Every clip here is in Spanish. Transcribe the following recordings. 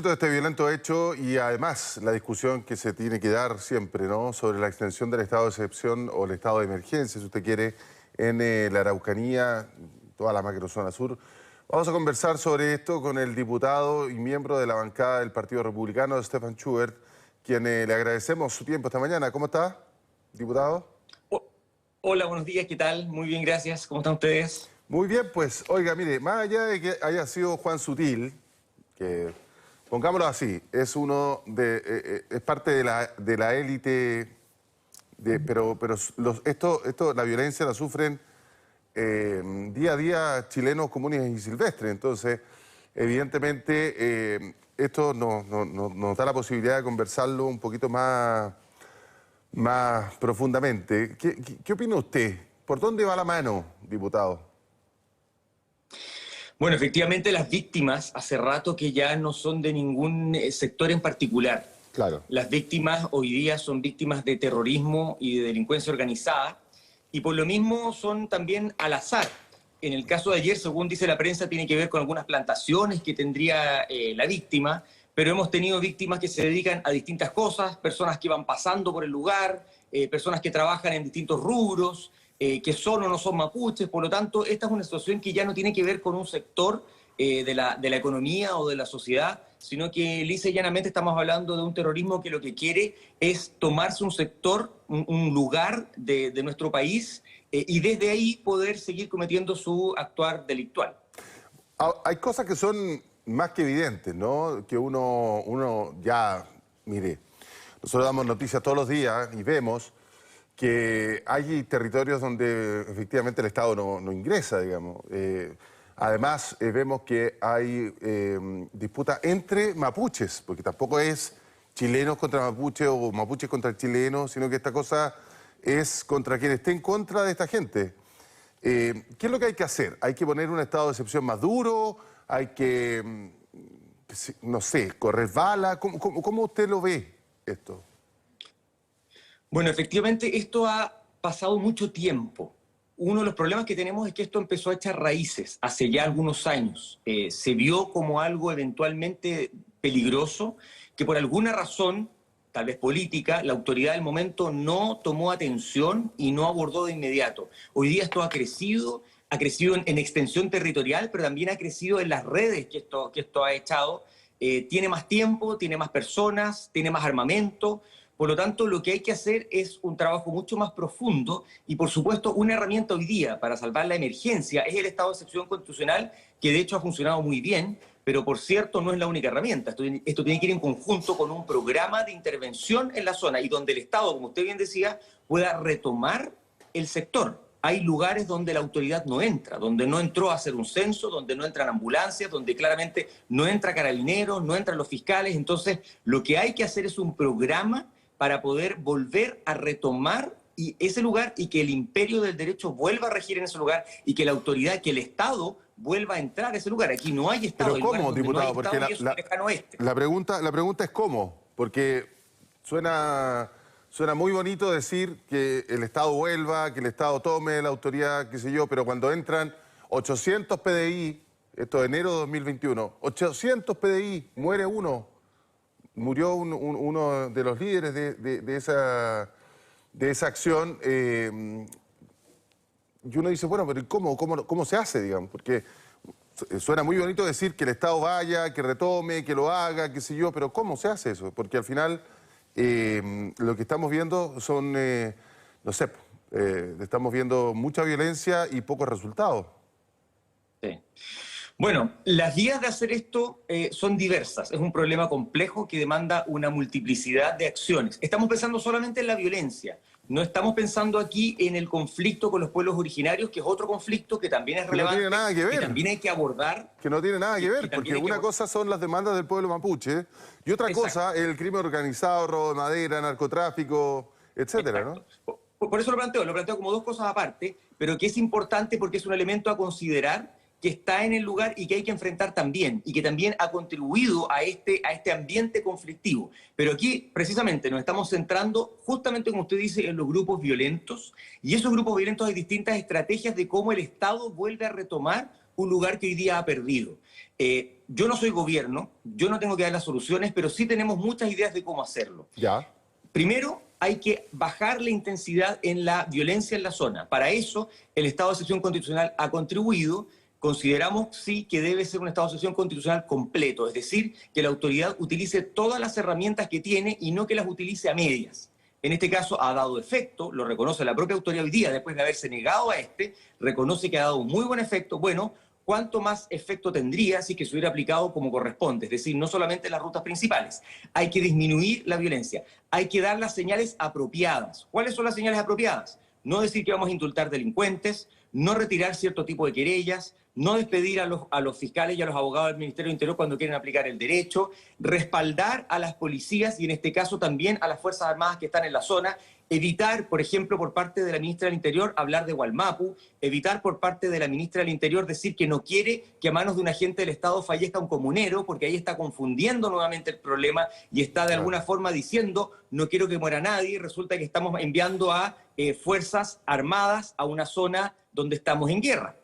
De este violento hecho y además la discusión que se tiene que dar siempre, ¿no?, sobre la extensión del estado de excepción o el estado de emergencia, si usted quiere, en la Araucanía, toda la macrozona sur. Vamos a conversar sobre esto con el diputado y miembro de la bancada del Partido Republicano, Stefan Schubert, quien le agradecemos su tiempo esta mañana. ¿Cómo está, diputado? Hola, buenos días, ¿qué tal? Muy bien, gracias. ¿Cómo están ustedes? Muy bien, pues, oiga, mire, más allá de que haya sido Juan Sutil, que, pongámoslo así, es es parte de la élite, pero la violencia la sufren día a día chilenos comunes y silvestres. Entonces, evidentemente, esto nos da la posibilidad de conversarlo un poquito más profundamente. ¿Qué opina usted? ¿Por dónde va la mano, diputado? Bueno, efectivamente las víctimas hace rato que ya no son de ningún sector en particular. Claro. Las víctimas hoy día son víctimas de terrorismo y de delincuencia organizada y por lo mismo son también al azar. En el caso de ayer, según dice la prensa, tiene que ver con algunas plantaciones que tendría la víctima, pero hemos tenido víctimas que se dedican a distintas cosas, personas que van pasando por el lugar, personas que trabajan en distintos rubros, que son o no son mapuches. Por lo tanto, esta es una situación que ya no tiene que ver con un sector de la economía o de la sociedad, sino que lisa y llanamente estamos hablando de un terrorismo que lo que quiere es tomarse un sector, un lugar de nuestro país y desde ahí poder seguir cometiendo su actuar delictual. Hay cosas que son más que evidentes, ¿no? Que uno ya, mire, nosotros damos noticias todos los días y vemos que hay territorios donde efectivamente el Estado no ingresa, digamos. Además, vemos que hay disputas entre mapuches, porque tampoco es chilenos contra mapuches o mapuches contra chilenos, sino que esta cosa es contra quien esté en contra de esta gente. ¿Qué es lo que hay que hacer? ¿Hay que poner un estado de excepción más duro? ¿Hay que, no sé, correr bala? ¿Cómo usted lo ve esto? Bueno, efectivamente esto ha pasado mucho tiempo. Uno de los problemas que tenemos es que esto empezó a echar raíces hace ya algunos años. Se vio como algo eventualmente peligroso que por alguna razón, tal vez política, la autoridad del momento no tomó atención y no abordó de inmediato. Hoy día esto ha crecido en extensión territorial, pero también ha crecido en las redes que esto ha echado. Tiene más tiempo, tiene más personas, tiene más armamento. Por lo tanto, lo que hay que hacer es un trabajo mucho más profundo y, por supuesto, una herramienta hoy día para salvar la emergencia es el estado de excepción constitucional, que de hecho ha funcionado muy bien, pero por cierto no es la única herramienta. Esto tiene que ir en conjunto con un programa de intervención en la zona y donde el Estado, como usted bien decía, pueda retomar el sector. Hay lugares donde la autoridad no entra, donde no entró a hacer un censo, donde no entran ambulancias, donde claramente no entra carabineros, no entran los fiscales. Entonces, lo que hay que hacer es un programa para poder volver a retomar ese lugar y que el imperio del derecho vuelva a regir en ese lugar y que la autoridad, que el Estado vuelva a entrar a ese lugar. Aquí no hay Estado. ¿Pero cómo, diputado? Porque la pregunta es cómo, porque suena muy bonito decir que el Estado vuelva, que el Estado tome la autoridad, qué sé yo, pero cuando entran 800 PDI, esto de enero de 2021, 800 PDI, muere uno. Murió uno de los líderes de esa acción. Y uno dice, bueno, pero ¿cómo se hace, digamos? Porque suena muy bonito decir que el Estado vaya, que retome, que lo haga, qué sé yo, pero ¿cómo se hace eso? Porque al final lo que estamos viendo son, no sé, estamos viendo mucha violencia y pocos resultados. Sí. Bueno, las vías de hacer esto son diversas. Es un problema complejo que demanda una multiplicidad de acciones. Estamos pensando solamente en la violencia. No estamos pensando aquí en el conflicto con los pueblos originarios, que es otro conflicto que también es relevante. Que no tiene nada que ver. Que también hay que abordar. Que no tiene nada que ver, porque una cosa son las demandas del pueblo mapuche y otra cosa es el crimen organizado, robo de madera, narcotráfico, etcétera, ¿no? Por eso lo planteo como dos cosas aparte, pero que es importante porque es un elemento a considerar que está en el lugar y que hay que enfrentar también, y que también ha contribuido a este ambiente conflictivo. Pero aquí, precisamente, nos estamos centrando, justamente como usted dice, en los grupos violentos, y esos grupos violentos hay distintas estrategias de cómo el Estado vuelve a retomar un lugar que hoy día ha perdido. Yo no soy gobierno, yo no tengo que dar las soluciones, pero sí tenemos muchas ideas de cómo hacerlo. Ya. Primero, hay que bajar la intensidad en la violencia en la zona. Para eso, el estado de excepción constitucional ha contribuido. Consideramos, sí, que debe ser un estado de excepción constitucional completo, es decir, que la autoridad utilice todas las herramientas que tiene y no que las utilice a medias. En este caso ha dado efecto, lo reconoce la propia autoridad hoy día, después de haberse negado a reconoce que ha dado un muy buen efecto. Bueno, ¿cuánto más efecto tendría si que se hubiera aplicado como corresponde? Es decir, no solamente en las rutas principales. Hay que disminuir la violencia, hay que dar las señales apropiadas. ¿Cuáles son las señales apropiadas? No decir que vamos a indultar delincuentes, no retirar cierto tipo de querellas, no despedir a los fiscales y a los abogados del Ministerio del Interior cuando quieren aplicar el derecho, respaldar a las policías y en este caso también a las Fuerzas Armadas que están en la zona, evitar, por ejemplo, por parte de la ministra del Interior hablar de Gualmapu, evitar por parte de la ministra del Interior decir que no quiere que a manos de un agente del Estado fallezca un comunero, porque ahí está confundiendo nuevamente el problema y está de alguna forma diciendo no quiero que muera nadie, y resulta que estamos enviando a Fuerzas Armadas a una zona donde estamos en guerra.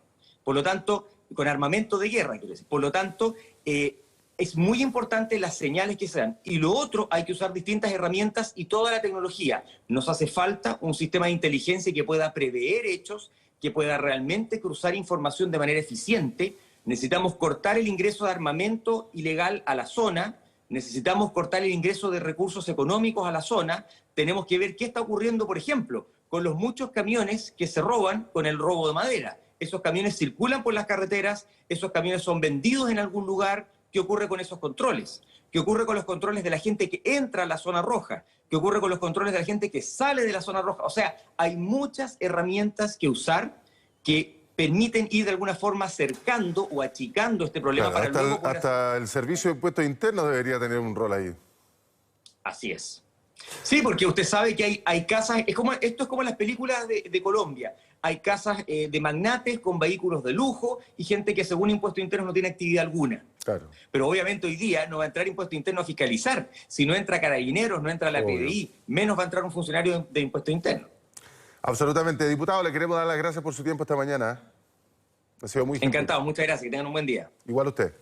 Por lo tanto, con armamento de guerra, quiero decir. Por lo tanto, es muy importante las señales que se dan. Y lo otro, hay que usar distintas herramientas y toda la tecnología. Nos hace falta un sistema de inteligencia que pueda prever hechos, que pueda realmente cruzar información de manera eficiente. Necesitamos cortar el ingreso de armamento ilegal a la zona. Necesitamos cortar el ingreso de recursos económicos a la zona. Tenemos que ver qué está ocurriendo, por ejemplo, con los muchos camiones que se roban con el robo de madera. Esos camiones circulan por las carreteras, esos camiones son vendidos en algún lugar. ¿Qué ocurre con esos controles? ¿Qué ocurre con los controles de la gente que entra a la zona roja? ¿Qué ocurre con los controles de la gente que sale de la zona roja? O sea, hay muchas herramientas que usar que permiten ir de alguna forma acercando o achicando este problema. Claro, para luego hasta el Servicio de Impuestos Internos debería tener un rol ahí. Así es. Sí, porque usted sabe que hay casas, esto es como las películas de Colombia. Hay casas de magnates con vehículos de lujo y gente que según impuestos internos no tiene actividad alguna. Claro. Pero obviamente hoy día no va a entrar impuesto interno a fiscalizar. Si no entra Carabineros, no entra la PDI, menos va a entrar un funcionario de impuestos internos. Absolutamente. Diputado, le queremos dar las gracias por su tiempo esta mañana. Ha sido muy gentil. Encantado, muchas gracias, que tengan un buen día. Igual usted.